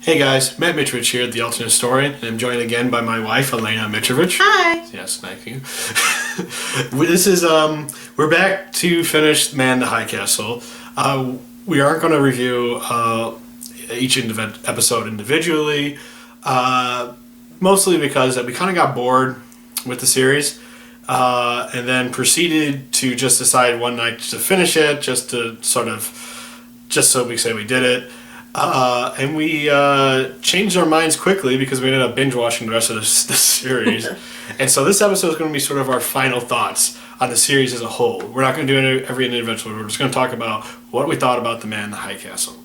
Hey guys, Matt Mitrovic here, the Alternate Historian, and I'm joined again by my wife, Elena Mitrovic. Hi. Yes, thank you. We're back to finish Man in the High Castle. We aren't going to review each episode individually, mostly because we kind of got bored with the series, and then proceeded to just decide one night to finish it, just so we say we did it. And we changed our minds quickly because we ended up binge watching the rest of this series. And so this episode is going to be sort of our final thoughts on the series as a whole. We're not going to do every individual. We're just going to talk about what we thought about the Man in the High Castle.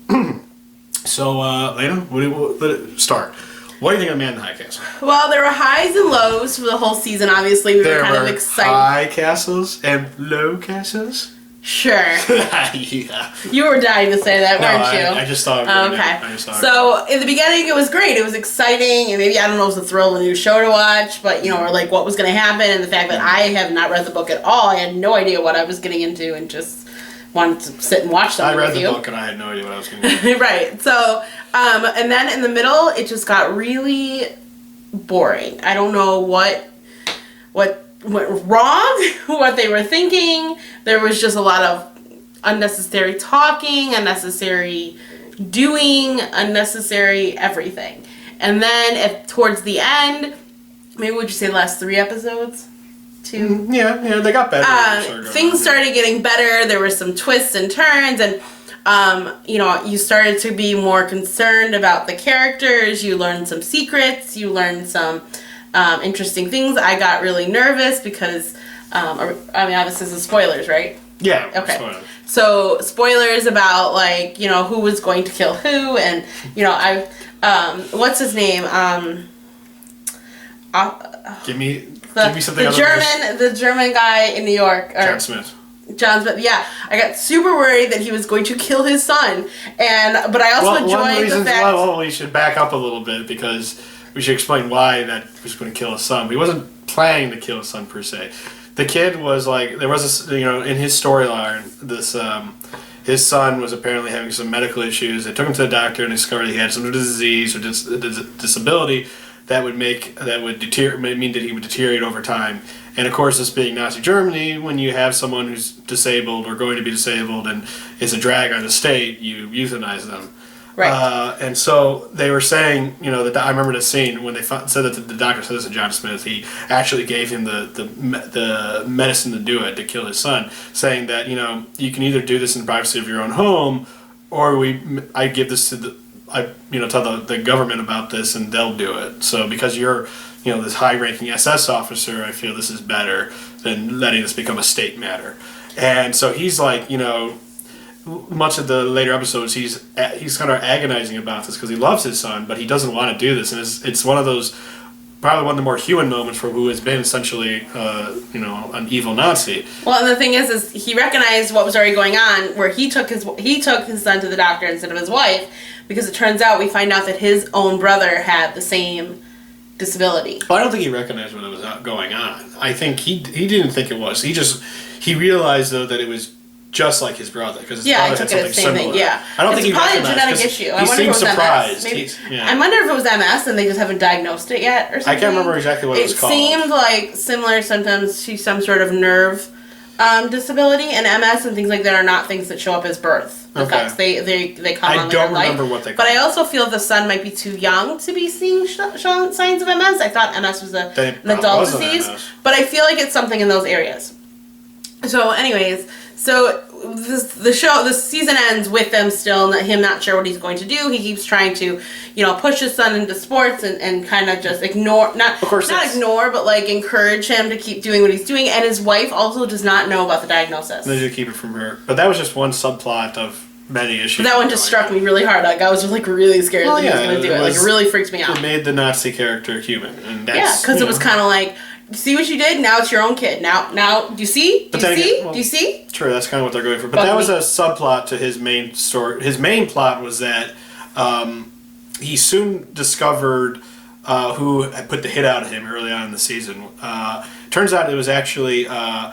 So, Lena, let's start. What do you think of Man in the High Castle? Well, there were highs and lows for the whole season. Obviously, we were kind of excited. High castles and low castles? Sure. Yeah. You were dying to say that, weren't you? I just thought okay. So, in the beginning, it was great. It was exciting, and maybe, I don't know, it was a thrill, a new show to watch, but, or like what was going to happen, and the fact that I have not read the book at all. I had no idea what I was getting into, and just wanted to sit and watch something with you. I read the book, and I had no idea what I was going to do. Right. So, and then in the middle, it just got really boring. I don't know what went wrong, what they were thinking. There was just a lot of unnecessary talking, unnecessary doing, unnecessary everything. And then towards the end, maybe would you say the last 3 episodes? 2? Yeah, they got better. Things started getting better. There were some twists and turns, and you started to be more concerned about the characters. You learned some secrets. You learned some interesting things. I got really nervous because, obviously this is spoilers, right? Yeah. Okay. Spoilers. So spoilers about who was going to kill who, and what's his name? Give me something. The German guy in New York. John Smith. John Smith, yeah. I got super worried that he was going to kill his son, but I also enjoyed the fact. Well, we should back up a little bit because we should explain why that he was going to kill his son. He wasn't planning to kill his son per se. The kid was there was this, in his storyline, this his son was apparently having some medical issues. They took him to the doctor and discovered he had some disease or disability that would mean that he would deteriorate over time. And of course, this being Nazi Germany, when you have someone who's disabled or going to be disabled and is a drag on the state, you euthanize them. Right. And so they were saying, that I remember the scene when they said that the doctor said this to John Smith. He actually gave him the medicine to do it, to kill his son, saying that you can either do this in the privacy of your own home, or I give this to tell the government about this and they'll do it. So because you're this high-ranking SS officer, I feel this is better than letting this become a state matter. And so he's much of the later episodes, he's kind of agonizing about this because he loves his son, but he doesn't want to do this, and it's one of those, probably one of the more human moments for who has been essentially, an evil Nazi. Well, and the thing is he recognized what was already going on, where he took his son to the doctor instead of his wife, because it turns out we find out that his own brother had the same disability. Well, I don't think he recognized what was going on. I think he didn't think it was. He realized though that it was just like his brother, because his brother had something similar. Yeah, I don't think he recognized. It's probably a genetic issue. He seemed surprised. I wonder if it was MS and they just haven't diagnosed it yet or something. I can't remember exactly what it was called. It seemed like similar symptoms to some sort of nerve disability, and MS and things like that are not things that show up as birth effects. They come on later in life. I don't remember what they call it. But I also feel the son might be too young to be seeing showing signs of MS. I thought MS was an adult disease, but I feel like it's something in those areas. So anyways, the season ends with him not sure what he's going to do. He keeps trying to, push his son into sports and kind of just ignore, not ignore, but encourage him to keep doing what he's doing. And his wife also does not know about the diagnosis. They just keep it from her. But that was just one subplot of many issues. But that one just struck me really hard. I was just really scared that he was going to do it. It really freaked me out. It made the Nazi character human, and because it was kind of like, see what you did? Now it's your own kid. Now, do you see? Do you see? True, that's kind of what they're going for. But that was a subplot to his main story. His main plot was that he soon discovered who had put the hit out of him early on in the season. Turns out it was actually, oh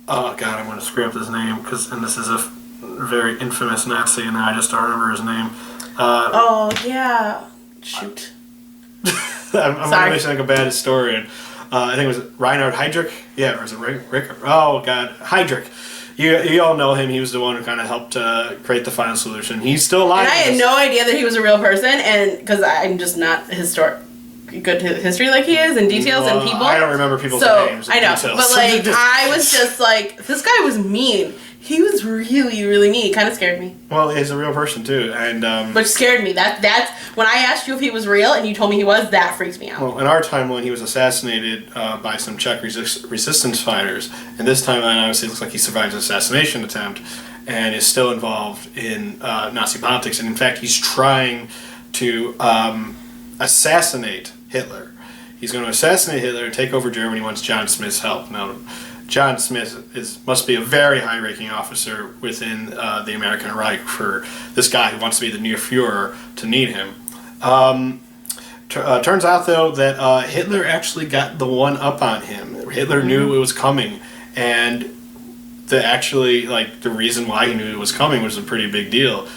God, I'm going to screw up his name, and this is a very infamous Nazi, and I just don't remember his name. Oh, yeah. Shoot. I'm going to mention like a bad historian. I think it was Reinhard Heydrich. Yeah, or is it Rick? Oh, God. Heydrich. You all know him. He was the one who kind of helped create the final solution. He's still alive. And I had no idea that he was a real person, and because I'm just not good to history like he is, and details and people. I don't remember people's names. I know, details. but like I was just like, this guy was mean. He was really, really mean. He kind of scared me. Well, he's a real person too, and which scared me. That's when I asked you if he was real, and you told me he was. That freaks me out. Well, in our timeline, he was assassinated by some Czech resistance fighters, and this timeline obviously looks like he survived an assassination attempt, and is still involved in Nazi politics. And in fact, he's trying to assassinate Hitler. He's going to assassinate Hitler and take over Germany once John Smith's help. Now, John Smith must be a very high-ranking officer within the American Reich for this guy who wants to be the near Fuhrer to need him. Turns out, though, that Hitler actually got the one up on him. Hitler knew it was coming, and the reason why he knew it was coming was a pretty big deal,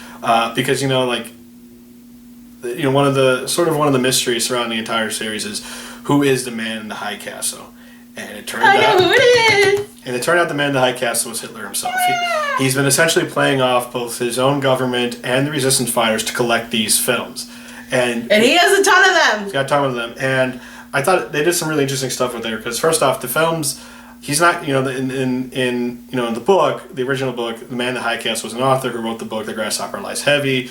because one of the mysteries surrounding the entire series is who is the man in the high castle. And it turned out who it is. And it turned out the man in the high castle was Hitler himself. He's been essentially playing off both his own government and the resistance fighters to collect these films. And he has a ton of them. He's got a ton of them. And I thought they did some really interesting stuff with there, because first off, the films, he's not, in the book, the original book, the man in the high castle was an author who wrote the book The Grasshopper Lies Heavy.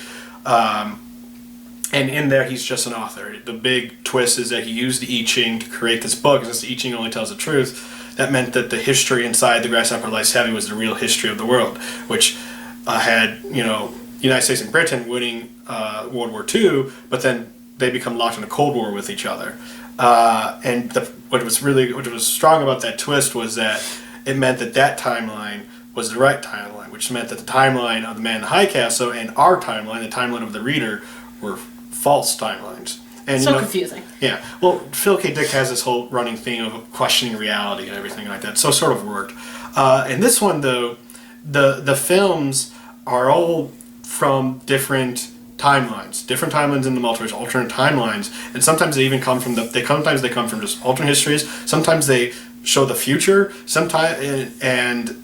And in there, he's just an author. The big twist is that he used the I Ching to create this book, and since the I Ching only tells the truth, that meant that the history inside The Grasshopper Lies Heavy was the real history of the world, which had, the United States and Britain winning World War II, but then they become locked in a Cold War with each other. And what was strong about that twist was that it meant that timeline was the right timeline, which meant that the timeline of the man in the high castle and our timeline, the timeline of the reader, were false timelines. And confusing. Yeah. Well, Philip K. Dick has this whole running theme of questioning reality and everything like that, so it sort of worked. And this one, though, the films are all from different timelines in the multiverse, alternate timelines, and sometimes they even come from sometimes they come from just alternate histories. Sometimes they show the future. And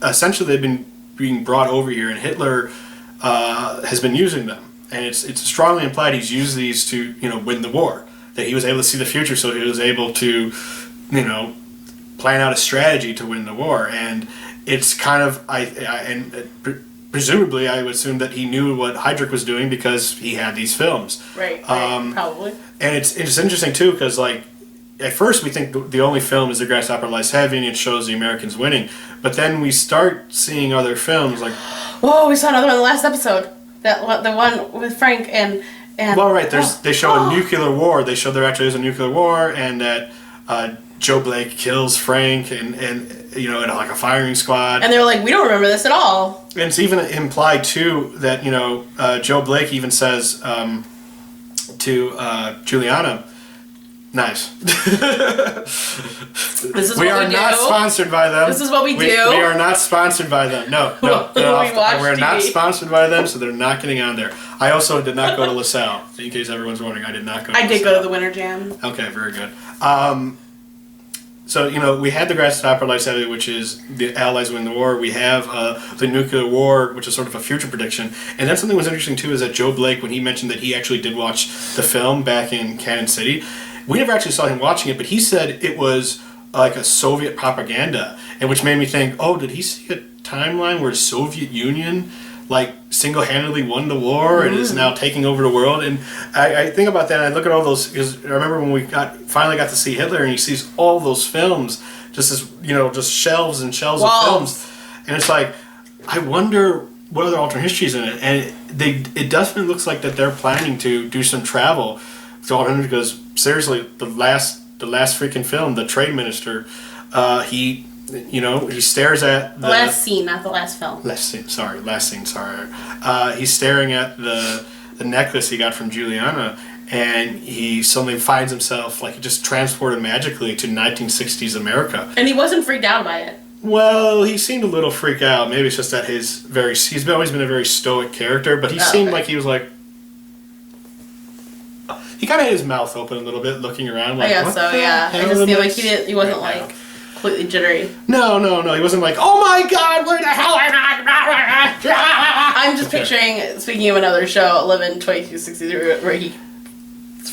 essentially they've been being brought over here, and Hitler has been using them. And it's strongly implied he's used these to, win the war. That he was able to see the future, so he was able to, plan out a strategy to win the war. And it's kind of, presumably, I would assume that he knew what Heydrich was doing because he had these films. Right, probably. And it's interesting, too, because, at first we think the only film is The Grasshopper Lies Heavy, and it shows the Americans winning. But then we start seeing other films, Whoa, we saw another one in the last episode. The one with Frank and well, right. They show a nuclear war. They show there actually is a nuclear war, and that Joe Blake kills Frank, and in a firing squad. And they're like, we don't remember this at all. And it's even implied too that Joe Blake even says to Juliana, "Nice." This is we what are we do. not sponsored by them. This is what we do. We are not sponsored by them. No. We're not sponsored by them, so they're not getting on there. I also did not go to LaSalle. In case everyone's wondering, I did not go to LaSalle. I did go to the Winter Jam. Okay, very good. So, we had the Grasshopper Lies Heavy, which is the Allies win the war. We have the nuclear war, which is sort of a future prediction. And then something that was interesting, too, is that Joe Blake, when he mentioned that he actually did watch the film back in Cannon City, we never actually saw him watching it, but he said it was like a Soviet propaganda, and which made me think, did he see a timeline where the Soviet Union single-handedly won the war and is now taking over the world? And I think about that, and I look at all those, because I remember when we finally got to see Hitler, and he sees all those films, just as just shelves and shelves of films, and it's like, I wonder what other alternate histories in it, and it definitely looks like that they're planning to do some travel to alternate, because seriously, the last freaking film, the trade minister, he stares at the last scene, not the last film. Last scene, sorry. He's staring at the necklace he got from Juliana, and he suddenly finds himself he just transported magically to 1960s America. And he wasn't freaked out by it. Well, he seemed a little freaked out. Maybe it's just that he's always been a very stoic character, but he seemed like he was like, He kind of had his mouth open a little bit, looking around. Like, I guess what so, the yeah. I hell just am feel I like he wasn't right now? like completely jittery. No. He wasn't like, oh my god, where the hell am I? I'm just picturing, speaking of another show, 11/22/63, where he.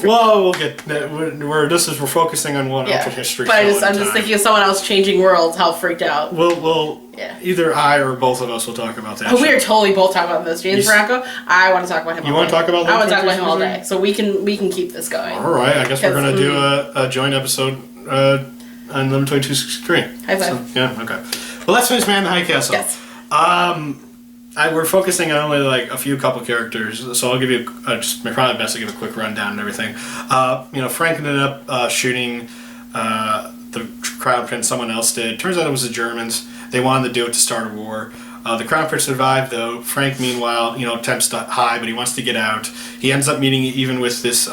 Well, we'll get that. We're focusing on one alternate history. But show I'm just thinking of someone else changing worlds, how freaked out. We'll Yeah. either I or both of us will talk about that. Oh, we are show. totally both talking about this. James Franco, I want to talk about him. You all want to day. talk about? I want to talk about him all 11/22/63? day. So we can keep this going. All right, I guess we're gonna do Because, a joint episode on 11/22/63. High five. So, yeah. Okay. Well, let's finish Man in the High Castle. Yes. We're focusing on only like a few couple characters, so I'll give you just probably best to give a quick rundown and everything. Frank ended up shooting the Crown Prince. Someone else did. Turns out it was the Germans. They wanted to do it to start a war. The Crown Prince survived, though. Frank, meanwhile, attempts to hide, but he wants to get out. He ends up meeting even with this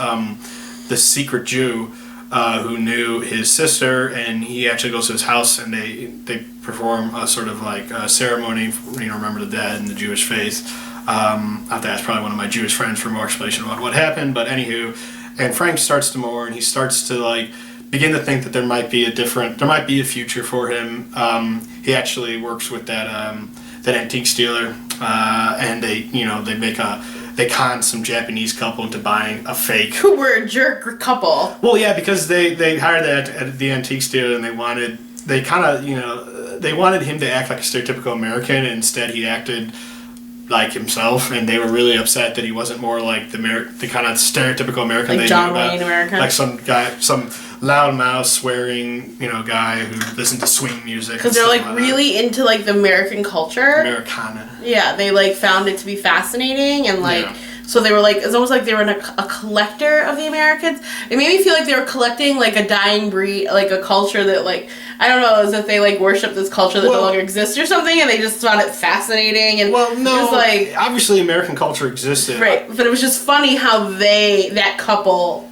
secret Jew who knew his sister, and he actually goes to his house, and they perform a sort of like a ceremony, remember the dead and the Jewish faith. I have to ask probably one of my Jewish friends for more explanation about what happened, but anywho, and Frank starts to mourn. He starts to like begin to think that there might be a future for him. He actually works with that antique dealer, and they con some Japanese couple into buying a fake. Who were a jerk couple. Well, yeah, because they hired the antique dealer, and they wanted him to act like a stereotypical American, and instead he acted like himself, and they were really upset that he wasn't more like the kind of stereotypical American Like they John knew about. Wayne American? Like some loudmouth swearing, guy who listened to swing music. Because they're like really into like the American culture. Americana. Yeah, they like found it to be fascinating, and like Yeah. so they were like, it's almost like they were a collector of the Americans. It made me feel like they were collecting like a dying breed, like a culture that like, I don't know, as if they like worship this culture that no longer exists or something, and they just found it fascinating. And Well, no, it was like, obviously American culture existed. right, but it was just funny how that couple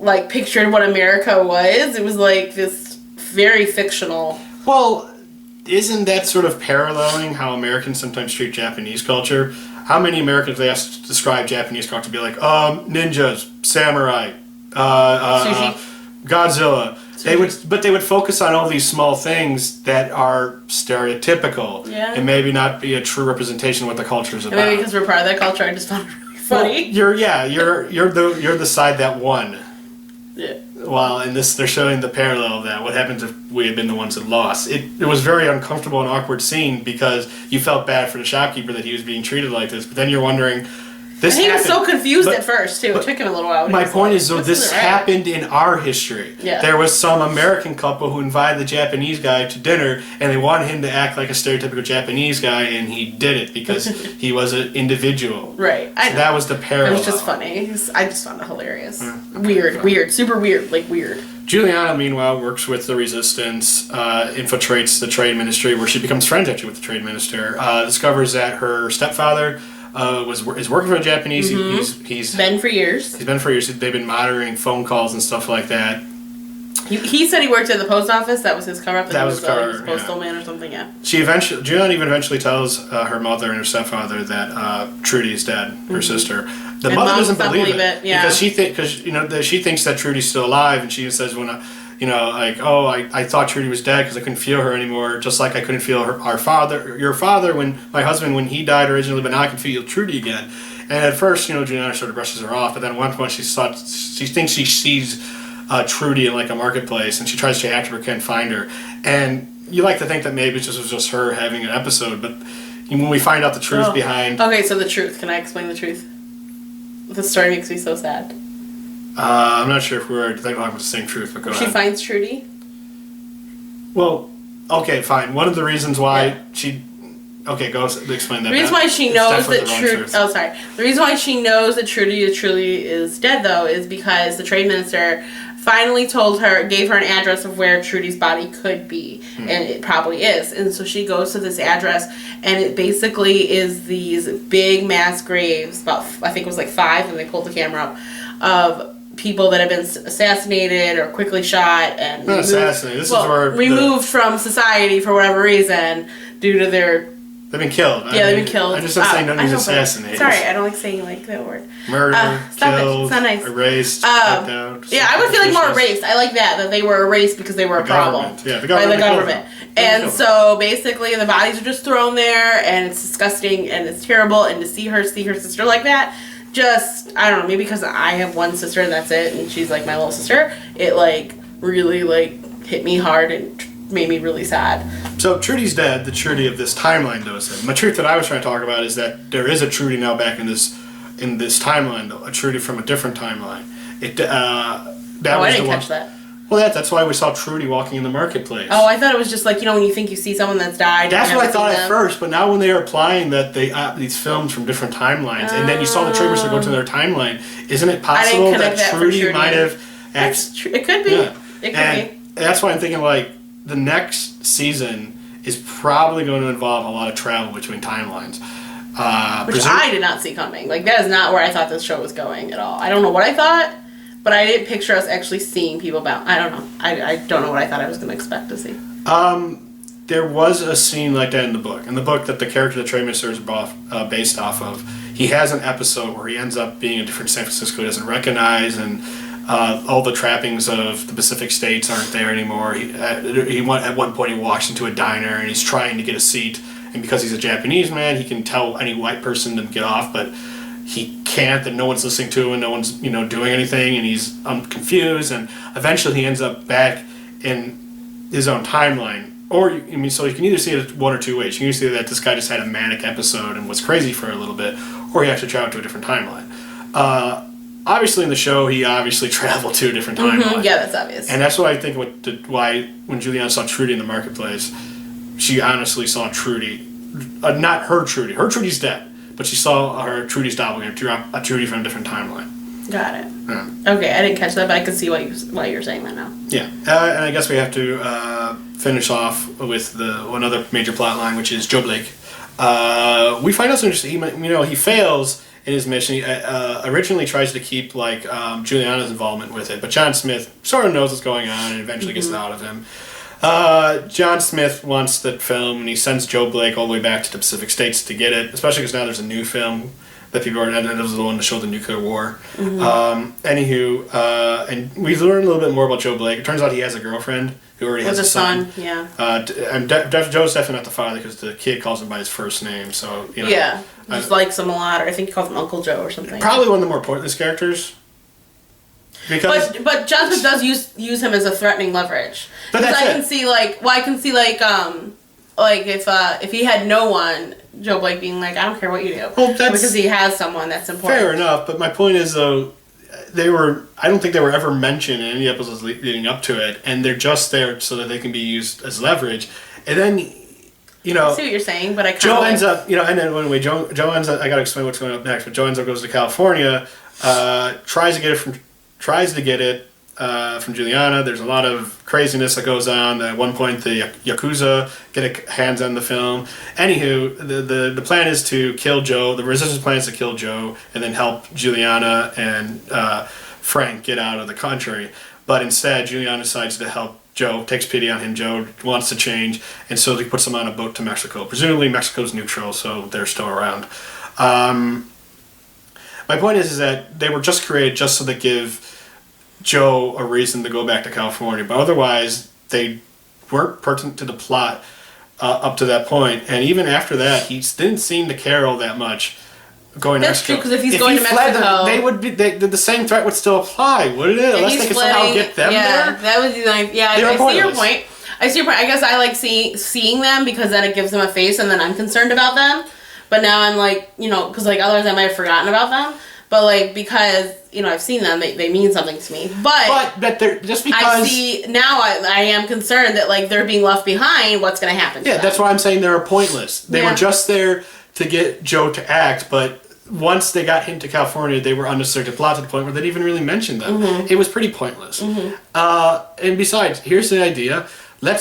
like pictured what America was. It was like this very fictional. Well, isn't that sort of paralleling how Americans sometimes treat Japanese culture? How many Americans they ask to describe Japanese culture be like, ninjas, samurai, Sushi. Godzilla. They would focus on all these small things that are stereotypical, Yeah. and maybe not be a true representation of what the culture is And about. maybe because we're part of that culture, I just found it really funny. Well, you're the side that won. Yeah. Well, in this, they're showing the parallel of that. What happens if we had been the ones that lost? It was very uncomfortable and awkward scene because you felt bad for the shopkeeper that he was being treated like this. But then you're wondering, this And he was happened- so confused but- at first too. It took him a little while. He My was point like, is, though, this isn't right. happened in our history. Yeah. There was some American couple who invited the Japanese guy to dinner, and they wanted him to act like a stereotypical Japanese guy, and he did it because he was an individual. Right. I So know. that was the parallel. It was just funny. I just found it hilarious. Weird, super weird, like weird. Juliana, meanwhile, works with the resistance, infiltrates the trade ministry, where she becomes friends actually with the trade minister. Discovers that her stepfather is working for the Japanese. He's Been for years. He's been for years. They've been monitoring phone calls and stuff like that. He said he worked at the post office. That was his cover up. That was his cover, he was postal man or something. Yeah. Juliana even eventually tells her mother and her stepfather that Trudy is dead, her sister. The And mother mom doesn't doesn't believe believe it it, yeah. because she thinks that Trudy's still alive, and she says I thought Trudy was dead because I couldn't feel her anymore, just like I couldn't feel your father when my husband when he died originally, but now I can feel Trudy again. And at first, Juliana sort of brushes her off, but then at one point she thinks she sees Trudy in like a marketplace, and she tries to act her, can't find her, and you like to think that maybe this was just her having an episode, but when we find out the truth behind. Okay, so the truth. Can I explain the truth? The story makes me so sad. I'm not sure if we're talking about the same truth, but go She ahead. finds Trudy. Well, okay, fine. One of the reasons why Yeah. she. Okay, go explain that. The reason why she It's knows definitely that the wrong Trudy. truth. Oh, sorry. The reason why she knows that Trudy is dead, though, is because the trade minister finally gave her an address of where Trudy's body could be, and it probably is. And so she goes to this address, and it basically is these big mass graves. I think it was like 5, and they pulled the camera up of people that have been assassinated or quickly shot and Not assassinated. This is where removed from society for whatever reason due to their They've been killed. Yeah, they've been killed. I just don't say nobody's assassinated. Sorry, I don't like saying like that word. Murder, Stop killed, it. It's not nice. erased, wiped out. Yeah, I would feel like more erased. I like that they were erased because they were a problem. Yeah, the by government. the government. And so basically the bodies are just thrown there and it's disgusting and it's terrible, and to see her sister like that, just, I don't know, maybe because I have one sister and that's it, and she's like my little sister, it like really like hit me hard and made me really sad. So Trudy's dead. The Trudy of this timeline, though, is dead. My truth that I was trying to talk about is that there is a Trudy now back in this timeline, though, a Trudy from a different timeline. I didn't catch that. Well, that's why we saw Trudy walking in the marketplace. Oh, I thought it was just like, when you think you see someone that's died. That's what I thought at first, but now when they are applying that these films from different timelines, and then you saw the Tremors go to their timeline, isn't it possible that Trudy might have? It could be. Yeah. It could be. That's why I'm thinking like the next season is probably going to involve a lot of travel between timelines. Which I did not see coming. Like, that is not where I thought this show was going at all. I don't know what I thought, but I didn't picture us actually seeing people bounce. I don't know. I don't know what I thought I was going to expect to see. There was a scene like that in the book. In the book that the character that Trey Minister is based off of, he has an episode where he ends up being a different San Francisco he doesn't recognize, and all the trappings of the Pacific States aren't there anymore. At one point he walks into a diner and he's trying to get a seat, and because he's a Japanese man, he can tell any white person to get off, but he can't, and no one's listening to him, and no one's doing anything, and he's confused, and eventually he ends up back in his own timeline. Or, so you can either see it one or two ways. You can either see that this guy just had a manic episode and was crazy for a little bit, or he actually traveled to a different timeline. Obviously, in the show, he obviously traveled to a different timeline. Mm-hmm. Yeah, that's obvious. And that's what I think why when Juliana saw Trudy in the marketplace, she honestly saw Trudy. Not her Trudy. Her Trudy's dead. But she saw her Trudy's doppelganger, a Trudy from a different timeline. Got it. Yeah. Okay, I didn't catch that, but I can see why you're saying that now. Yeah. And I guess we have to finish off with another major plot line, which is Joe Blake. We find out some interesting. He fails in his mission. He originally tries to keep Juliana's involvement with it, but John Smith sort of knows what's going on and eventually gets it out of him. John Smith wants the film, and he sends Joe Blake all the way back to the Pacific States to get it, especially because now there's a new film that people are, and it was the one to show the nuclear war. Mm-hmm. And we learned a little bit more about Joe Blake. It turns out he has a girlfriend who already has a son. Yeah. And Joe's definitely not the father because the kid calls him by his first name. So yeah, just likes him a lot, or I think he calls him Uncle Joe or something. Probably one of the more pointless characters. But John Smith does use him as a threatening leverage. But that's I can see if he had no one, Joe Blake being like, I don't care what you do. Well, because he has someone that's important. Fair enough, but my point is though, I don't think they were ever mentioned in any episodes leading up to it, and they're just there so that they can be used as leverage. And then, I see what you're saying, but I kind of Joe ends up, and then anyway, Joe ends up, I gotta explain what's going up next, but Joe ends up goes to California, tries to get it from Juliana. There's a lot of craziness that goes on. At one point, the Yakuza get hands on the film. Anywho, the plan is to kill Joe. The resistance plan is to kill Joe and then help Juliana and Frank get out of the country. But instead, Juliana decides to help Joe, takes pity on him. Joe wants to change, and so he puts him on a boat to Mexico. Presumably, Mexico's neutral, so they're still around. My point is that they were just created just so they give Joe a reason to go back to California, but otherwise they weren't pertinent to the plot up to that point. And even after that, he didn't seem to care all that much going to Mexico. That's true, because if he's going to Mexico, the same threat would still apply, wouldn't it? Unless they could somehow get them there. That would be like, yeah. I see your point. I guess I like seeing them because then it gives them a face, and then I'm concerned about them. But now I'm like, because otherwise I might have forgotten about them. But because I've seen them, they mean something to me. But they're just because I see now, I am concerned that they're being left behind. What's going to happen? Yeah, that's why I'm saying they're pointless. They were just there to get Joe to act, but once they got him to California, they were unnecessary to plot to the point where they didn't even really mention them. Mm-hmm. It was pretty poifless. Mm-hmm. And besides, here's the idea: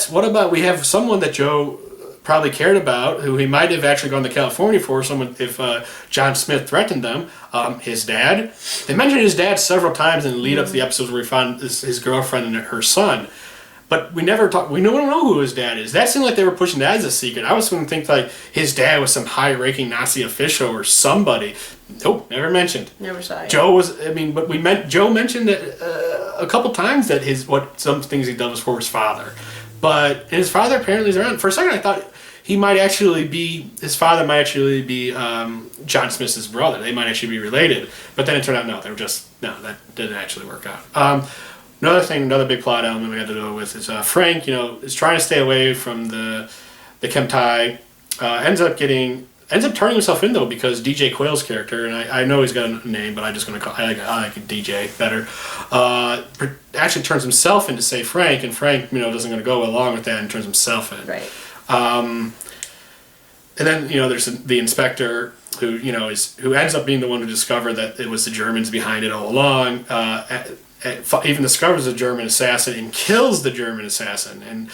what about we have someone that Joe probably cared about, who he might have actually gone to California for, someone if John Smith threatened them, his dad. They mentioned his dad several times in the lead up to the episodes where we found his girlfriend and her son. But we never talk. We don't know who his dad is. That seemed like they were pushing that as a secret. I was going to think like his dad was some high-ranking Nazi official or somebody. Nope, never mentioned. Never saw it. Joe was. I mean, but Joe mentioned that a couple times that some things he done was for his father, but and his father apparently is around. For a second, I thought his father might actually be John Smith's brother. They might actually be related. But then it turned out that didn't actually work out. Another big plot element we had to deal with is Frank, is trying to stay away from the Kemtai. Ends up turning himself in though because DJ Quayle's character, and I know he's got a name, but I'm just gonna call I like DJ better. Actually turns himself in to save Frank, and Frank doesn't gonna go along with that and turns himself in. Right. And then there's the inspector who who ends up being the one who discovered that it was the Germans behind it all along. Even discovers a German assassin and kills the German assassin. And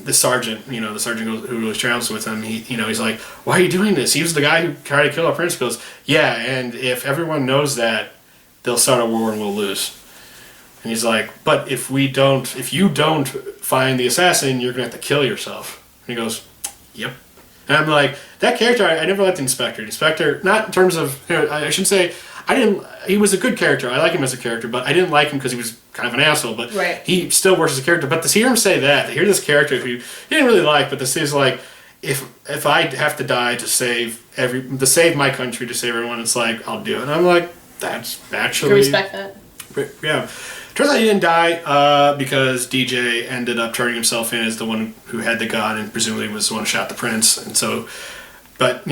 the sergeant, who really travels with him, he's like, "Why are you doing this? He was the guy who tried to kill our prince." He goes, "Yeah, and if everyone knows that, they'll start a war and we'll lose." And he's like, "But if you don't find the assassin, you're gonna have to kill yourself." And he goes, "Yep." And I'm like, that character, I never liked the Inspector. Inspector, not in terms of, I shouldn't say, he was a good character. I like him as a character, but I didn't like him because he was kind of an asshole. But right. He still works as a character. But to hear him say that, to hear this character who he didn't really like, but to see is like, if I have to die to save my country, to save everyone, it's like, I'll do it. And I'm like, that's actually... You respect that. Yeah. Turns out he didn't die because DJ ended up turning himself in as the one who had the gun and presumably was the one who shot the prince. And so, but,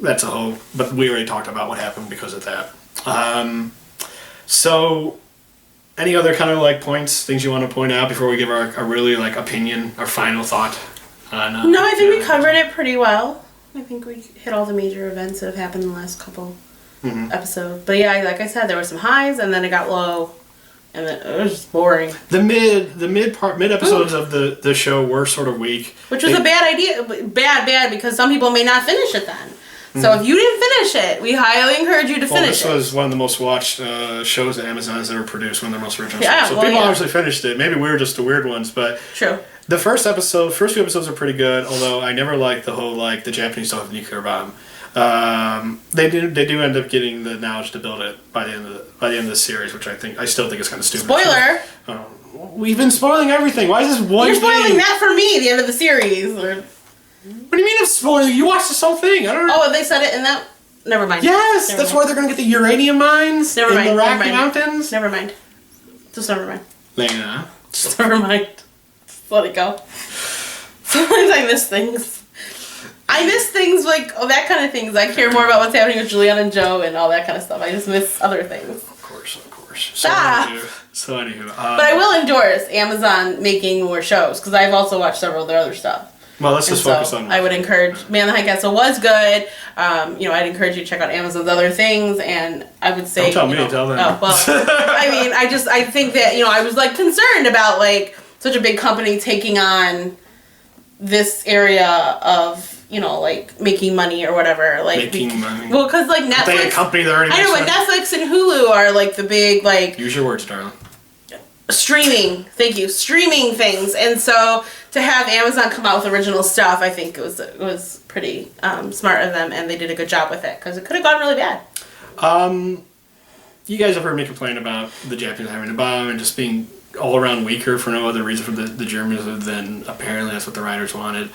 that's a whole... But we already talked about what happened because of that. So, any other kind of points, things you want to point out before we give our really opinion, our final thought? No, I think we covered it pretty well. I think we hit all the major events that have happened in the last couple episodes. But yeah, like I said, there were some highs and then it got low. And then it was just boring. The mid episodes of the show were sort of weak. Which was a bad idea. Bad, because some people may not finish it then. So if you didn't finish it, we highly encourage you to finish it. This was one of the most watched shows that Amazon has ever produced, one of their most original shows. So people obviously finished it. Maybe we were just the weird ones, but... True. The first few episodes are pretty good, although I never liked the whole, the Japanese don't have a nuclear bomb. They do end up getting the knowledge to build it by the end of the series, which I still think is kind of stupid. Spoiler! We've been spoiling everything. Why is this one You're spoiling that for me, the end of the series. What do you mean I'm spoiling? You watched this whole thing. I don't know. Oh, they said it in that... Never mind. Yes! That's where they're going to get the uranium mines in the Rocky Mountains. Never mind. Just never mind. Lena. Just never mind. Just let it go. Sometimes I miss things. I miss things that kind of things. I care more about what's happening with Julian and Joe and all that kind of stuff. I just miss other things. Of course. So anywho. But I will endorse Amazon making more shows because I've also watched several of their other stuff. Well, let's just focus on one. I would encourage Man in the High Castle was good. I'd encourage you to check out Amazon's other things, and I would say... Don't tell me, tell them. Oh, well, I think that, I was, concerned about, such a big company taking on this area of, making money or whatever. Making money? Well, because, Netflix... They a company that already I know, but Netflix and Hulu are, the big, Use your words, darling. Streaming things, and so to have Amazon come out with original stuff, I think it was pretty smart of them, and they did a good job with it because it could have gone really bad. You guys have heard me complain about the Japanese having a bomb and just being all around weaker for no other reason from the Germans other than apparently that's what the writers wanted.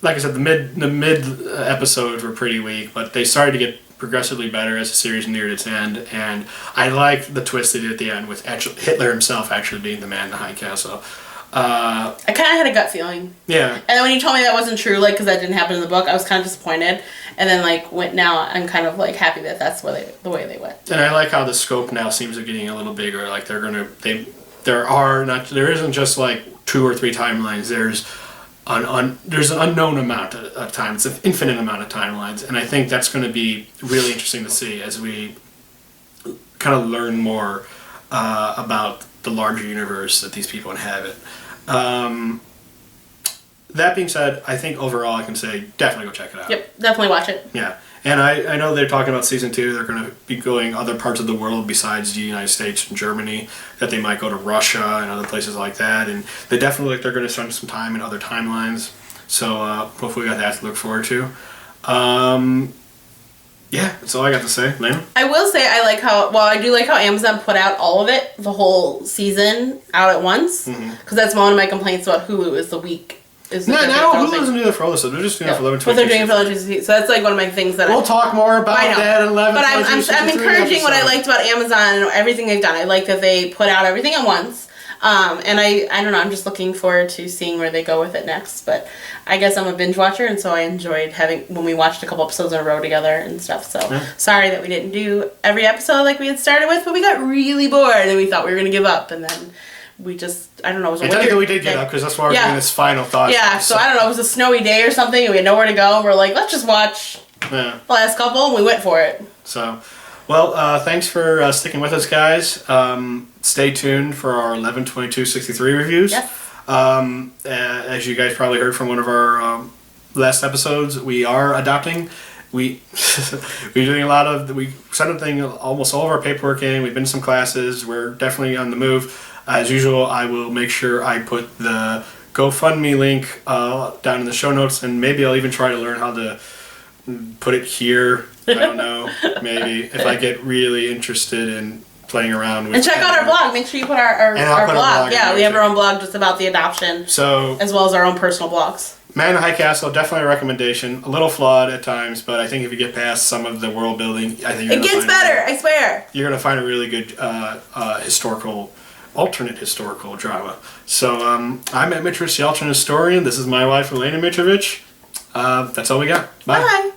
Like I said, the mid episodes were pretty weak, but they started to get progressively better as the series neared its end, and I like the twist they did at the end with Hitler himself actually being the man in the High Castle. I kind of had a gut feeling. Yeah. And then when you told me that wasn't true, because that didn't happen in the book, I was kind of disappointed. And then, now I'm kind of, happy that that's the way they went. And I like how the scope now seems to be getting a little bigger. There isn't just, 2 or 3 timelines. There's an unknown amount of time. It's an infinite amount of timelines. And I think that's going to be really interesting to see as we kind of learn more about the larger universe that these people inhabit. That being said, I think overall I can say definitely go check it out. Yep, definitely watch it. Yeah. And I know they're talking about season 2. They're going to be going other parts of the world besides the United States and Germany. That they might go to Russia and other places like that. And they definitely look they're going to spend some time in other timelines. So hopefully we got that to look forward to. Yeah, that's all I got to say. Lana? I will say I do like how Amazon put out all of it, the whole season, out at once. Because that's one of my complaints about Hulu is the week. No, Hulu doesn't do that for all this stuff. They're just doing it for 11, 22. But they're doing it for 11, 22. So that's like one of my things that we'll talk more about that in 11, But 22, I'm encouraging what I liked about Amazon and everything they've done. I like that they put out everything at once. And I don't know, I'm just looking forward to seeing where they go with it next. But I guess I'm a binge watcher, and so I enjoyed when we watched a couple episodes in a row together and stuff. So sorry that we didn't do every episode like we had started with, but we got really bored and we thought we were going to give up. And then we just, I don't know, it was a weird technically we did get up because that's why we're doing this final thought. Yeah, so I don't know, it was a snowy day or something and we had nowhere to go. We're like, let's just watch the last couple, and we went for it. So, well, thanks for sticking with us, guys. Stay tuned for our 11/22/63 reviews. Yes. As you guys probably heard from one of our last episodes, we are adopting. We're doing a lot of. We sent almost all of our paperwork in. We've been to some classes. We're definitely on the move. As usual, I will make sure I put the GoFundMe link down in the show notes, and maybe I'll even try to learn how to put it here. I don't know. Maybe if I get really interested in playing around with. And check out our blog. Make sure you put our blog. Yeah, we have our own blog just about the adoption. So as well as our own personal blogs. Man in the High Castle, definitely a recommendation. A little flawed at times, but I think if you get past some of the world building, I think it gets better. I swear. You're gonna find a really good alternate historical drama. So I'm Matt Mitrovich, the alternate historian. This is my wife, Elena Mitrovich. That's all we got. Bye. Bye.